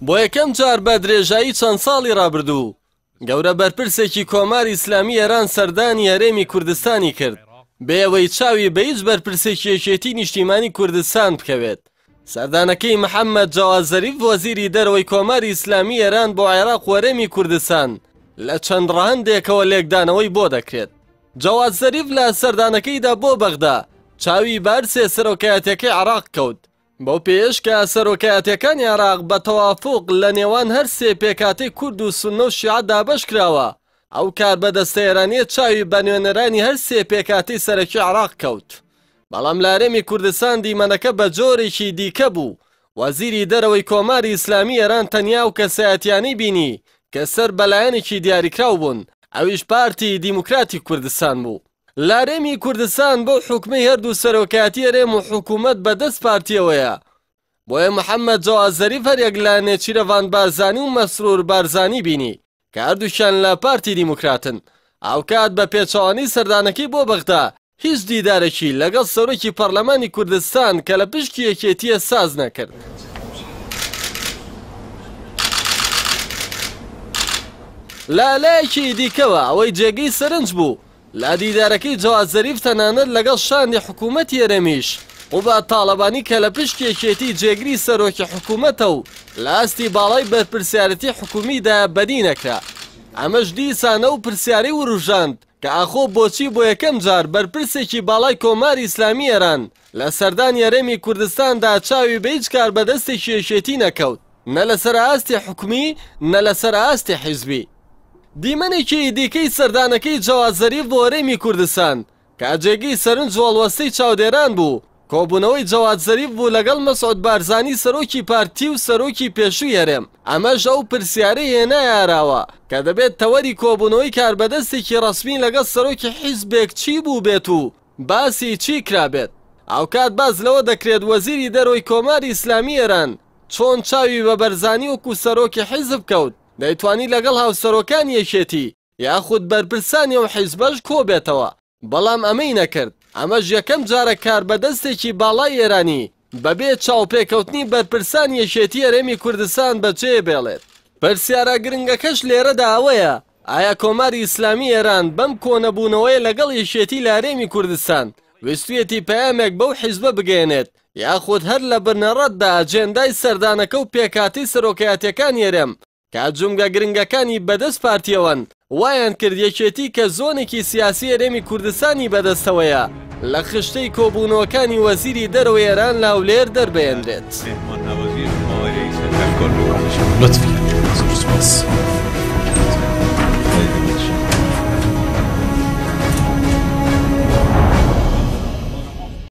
بۆ یەکەم جار بە درێژایی چەند ساڵی ڕابردوو گەورە بەرپرسێکی کۆماری ئیسلامی ئێران سەردانی هەرێمی کوردستانی کرد بێ ئەوەی چاوی بە هیچ بەرپرسێکی یەکێتی نیشتیمانی کوردستان بکەوێت. سەردانەکەی محەممەد جاواد زەریف وەزیری دەرەوەی کۆماری ئیسلامی ئێران بۆ عێراق و هەرێمی کوردستان لە چەند ڕەهەندێکەوە لێکدانەوەی بۆ دەکرێت. جاواد زەریف لە سەردانەکەیدا بۆ بەغدا چاوی بارسێ سەرۆکایەتەکەی عێراق کەوت بەو پێش کە سەرۆکایەتەکانی عێراق بە تەوافق لە نێوان هەر سێ پێکاتەی کورد و سوننە و شیعە دابەش کراوە. ئەو کار بەدەستە ئێرانیە چاوی بە نوێنەرانی هەر سێ پێکاتەی سەرەکی عێراق کەوت. بەڵام لە هەرێمی کوردستان دیمەنەکە بە جۆرێکی دیکە بوو. وەزیری دەرەوەی کۆماری ئیسلامی ئێران تەنیا و کەسایەتیانەی بینی کە سەر بەلایەنێکی دیاریکراو بوون، ئەویش پارتی دیموکراتی کوردستان بوو. لە هەرێمی کوردستان بۆ حکومەی هەردوو سەرۆکایەتی هەرێم و حکوومەت بەدەست پارتیەوەیە. بۆیە محەممەد جاواد زەریف هەرێک لە نێچیرەڤان بارزانی و مەسرور بارزانی بینی کە هەردووشیان لە پارتی دیموکراتن. ئەو کات بە پێچەوانی سەردانەکەی بۆ بەغدا هیچ دیدارێکی لەگەڵ سەرۆکی پەرلەمانی کوردستان کە لە پشکی یەکێتیە ساز نەکرد. لە لایەکی دیکەوە ئەوەی جێگەی سەرنج بوو لە دیدارەکەی جاواد زەریف تەنانەت لەگەڵ شانی حکوومەتی هەرێمیش و بە تاڵەبانی کە لە پشتی یەکێتی جێگری سەرۆکی حکوومەتە و لە ئاستی باڵای بەرپرسیارەتی حکومیدا بەدی نەکرا. ئەمەش دیسانە و پرسیارەی وروژاند کە ئاخۆ بۆچی بۆ یەکەم جار بەرپرسێکی باڵای کۆماری ئیسلامی ئێران لە سەردانی هەرێمی کوردستاندا چاوی بە هیچ کار بەدەستێکی یەکێتی نەکەوت، نە لەسەر ئاستی حکومی نە لەسەر ئاستی حیزبی. دیمەنێکی دیکەی سەردانەکەی جاواد زەریف بۆ هەرێمی کوردستان کە جێگەی سەرنج وەڵوەستەی چاودێران بوو کۆبوونەوەی جاواد زەریف بوو لەگەڵ مەسعود بارزانی سەرۆکی پارتی و سەرۆکی پێشووی هەرێم. ئەمەش ئەو پرسیارەی هێنایاراوە کە دەبێت تەوەری کۆبوونەوەی کاربەدەستێکی ڕەسمی لەگەڵ سەرۆکی حیزبێک چی بوو بێت و باسی چی کرابێت. ئەو کات باز لەوە دەکرێت وەزیری دەرەوەی کۆماری ئیسلامی ئێران چۆن چاوی بە بەرزانی وەکو سەرۆکی حیزب کەوت دەیتوانی لەگەڵ هاوسەرۆکانی یەکێتی یاخود بەرپرسانی و حیزبەش کۆ بێتەوە. بەڵام ئەمەی نەکرد. ئەمەش یەکەم جارە کاربەدەستێکی باڵای ئێرانی بەبێ چاوپێکەوتنی بەرپرسانی یەکێتی هەرێمی کوردستان بەجێ بێڵێت. پرسیارە گرنگەکەش لێرەدا ئەوەیە ئایا کۆماری ئیسلامی ئێران بەم کۆنەبوونەوەی لەگەڵ یەکێتی لە هەرێمی کوردستان ویستویەتی پەیامێک بەو حیزبە بگەێنێت یاخود هەر لە بنەڕەتدا ئەجێندای سەردانەکە و پێکاتی سەرۆکایەتیەکانی هەرێم کە جومگە گرنگەکانی بەدەست پارتیەوەن وایان کرد یەکێتی کە زۆنێکی سیاسی هەرێمی کوردستانی بەدەستەوەیە لە خشتەی کۆبوونەوەکانی وەزیری دەرەوەی ئێران لاولێر دەربێنرێت.